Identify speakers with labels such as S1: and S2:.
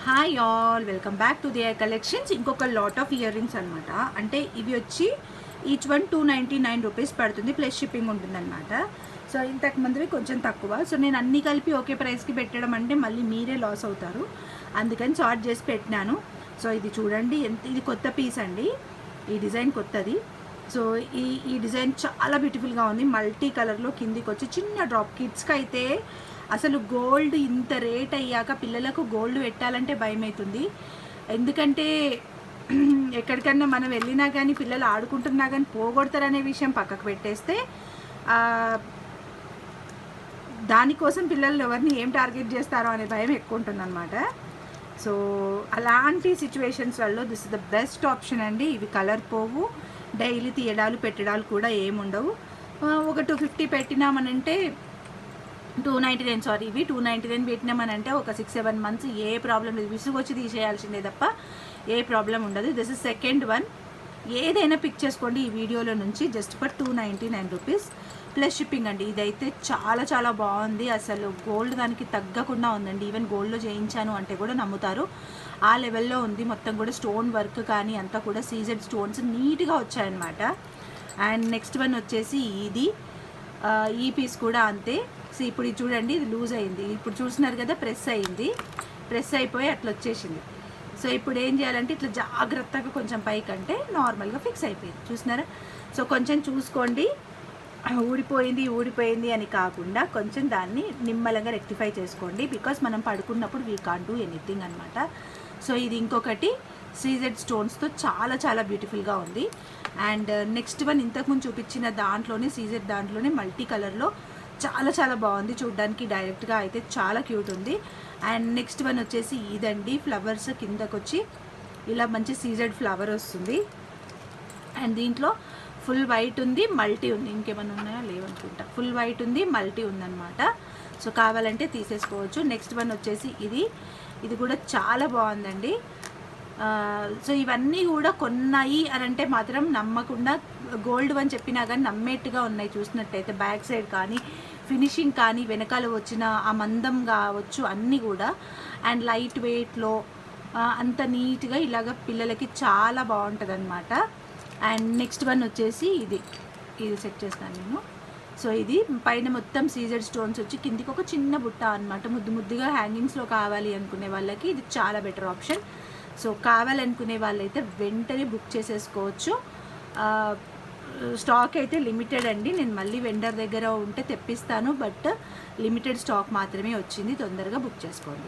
S1: Hi all, welcome back to their collections. ఇంకొక lot of earrings అనమాట. అంటే ఇవి వచ్చి ఈచ్ వన్ 299 రూపీస్ పడుతుంది, ప్లస్ షిప్పింగ్ ఉంటుందన్నమాట. సో ఇంతకు ముందువి కొంచెం తక్కువ. సో నేను అన్నీ కలిపి ఒకే ప్రైస్కి పెట్టడం అంటే మళ్ళీ మీరే లాస్ అవుతారు, అందుకని చార్ట్ చేసి పెట్టినాను. సో ఇది చూడండి, ఇది కొత్త పీస్ అండి, ఈ డిజైన్ కొత్తది. సో ఈ డిజైన్ చాలా బ్యూటిఫుల్గా ఉంది. మల్టీ కలర్లో కిందికి వచ్చి చిన్న డ్రాప్. కిడ్స్కి అయితే అసలు గోల్డ్ ఇంత రేట్ అయ్యాక పిల్లలకు గోల్డ్ పెట్టాలంటే భయం అవుతుంది. ఎందుకంటే ఎక్కడికన్నా మనం వెళ్ళినా కానీ పిల్లలు ఆడుకుంటున్నా కానీ పోగొడతారనే విషయం పక్కకు పెట్టేస్తే దానికోసం పిల్లలు ఎవరిని ఏం టార్గెట్ చేస్తారో అనే భయం ఎక్కువ ఉంటుందన్నమాట. సో అలాంటి సిచ్యువేషన్స్లలో this is the best option అండి. ఇవి కలర్ పోవు, డైలీ తీయడాలు పెట్టడాలు కూడా ఏముండవు. ఒక 250 పెట్టినామనంటే 299 ఇవి 299 పెట్టినామనంటే ఒక 6-7 మంత్స్ ఏ ప్రాబ్లం లేదు. విసుగొచ్చి తీసేయాల్సిందే తప్ప ఏ ప్రాబ్లం ఉండదు. This is second one. ఏదైనా పిక్ చేసుకోండి ఈ వీడియోలో నుంచి, just for 299 rupees plus shipping అండి. ఇదైతే చాలా చాలా బాగుంది, అసలు గోల్డ్ దానికి తగ్గకుండా ఉందండి. ఈవెన్ గోల్డ్లో చేయించాను అంటే కూడా నమ్ముతారు, ఆ లెవెల్లో ఉంది. మొత్తం కూడా స్టోన్ వర్క్ కానీ అంతా కూడా సీజెడ్ స్టోన్స్ నీట్గా వచ్చాయన్నమాట. అండ్ నెక్స్ట్ వన్ వచ్చేసి ఇది, ఈ పీస్ కూడా అంతే. సో ఇప్పుడు ఇది చూడండి, ఇది లూజ్ అయింది. ఇప్పుడు చూస్తున్నారు కదా, ప్రెస్ అయింది, ప్రెస్ అయిపోయి అట్లా వచ్చేసింది. సో ఇప్పుడు ఏం చేయాలంటే ఇట్లా జాగ్రత్తగా కొంచెం పైకంటే నార్మల్గా ఫిక్స్ అయిపోయింది. చూస్తున్నారా? సో కొంచెం చూసుకోండి, ఊడిపోయింది అని కాకుండా కొంచెం దాన్ని నిమ్మలంగా రెక్టిఫై చేసుకోండి. బికాస్ మనం పడుకున్నప్పుడు వీ కాంట్ డూ ఎనీథింగ్ అనమాట. సో ఇది ఇంకొకటి సీజెడ్ స్టోన్స్తో చాలా చాలా బ్యూటిఫుల్గా ఉంది. అండ్ నెక్స్ట్ వన్ ఇంతకుముందు చూపించిన దాంట్లోనే సీజెడ్ దాంట్లోనే మల్టీ కలర్లో చాలా చాలా బాగుంది చూడడానికి. డైరెక్ట్గా అయితే చాలా క్యూట్ ఉంది. అండ్ నెక్స్ట్ వన్ వచ్చేసి ఇదండి, ఫ్లవర్స్ కిందకు వచ్చి ఇలా మంచి సీజెడ్ ఫ్లవర్ వస్తుంది. అండ్ దీంట్లో ఫుల్ వైట్ ఉంది, మల్టీ ఉంది. ఇంకేమైనా ఉన్నాయా? లేవనుకుంటా. ఫుల్ వైట్ ఉంది, మల్టీ ఉందన్నమాట. సో కావాలంటే తీసేసుకోవచ్చు. నెక్స్ట్ వన్ వచ్చేసి ఇది కూడా చాలా బాగుందండి. సో ఇవన్నీ కూడా కొన్నాయి అని అంటే మాత్రం నమ్మకుండా, గోల్డ్ అని చెప్పినా కానీ నమ్మేట్టుగా ఉన్నాయి. చూసినట్టయితే బ్యాక్ సైడ్ కానీ ఫినిషింగ్ కానీ వెనకాల వచ్చిన ఆ మందం కావచ్చు అన్నీ కూడా. అండ్ లైట్ వెయిట్లో అంత నీట్గా ఇలాగ పిల్లలకి చాలా బాగుంటుంది అనమాట. అండ్ నెక్స్ట్ వన్ వచ్చేసి ఇది సెట్ చేస్తాను నేను. సో ఇది పైన మొత్తం సీజెడ్ స్టోన్స్ వచ్చి కిందికి ఒక చిన్న బుట్ట అనమాట. ముద్దుగా హ్యాంగింగ్స్లో కావాలి అనుకునే వాళ్ళకి ఇది చాలా బెటర్ ఆప్షన్. సో కావాలనుకునే వాళ్ళైతే వెంటనే బుక్ చేసేసుకోవచ్చు. స్టాక్ అయితే లిమిటెడ్ అండి. నేను మళ్ళీ వెండర్ దగ్గర ఉంటే తెప్పిస్తాను, బట్ లిమిటెడ్ స్టాక్ మాత్రమే వచ్చింది. తొందరగా బుక్ చేసుకోండి.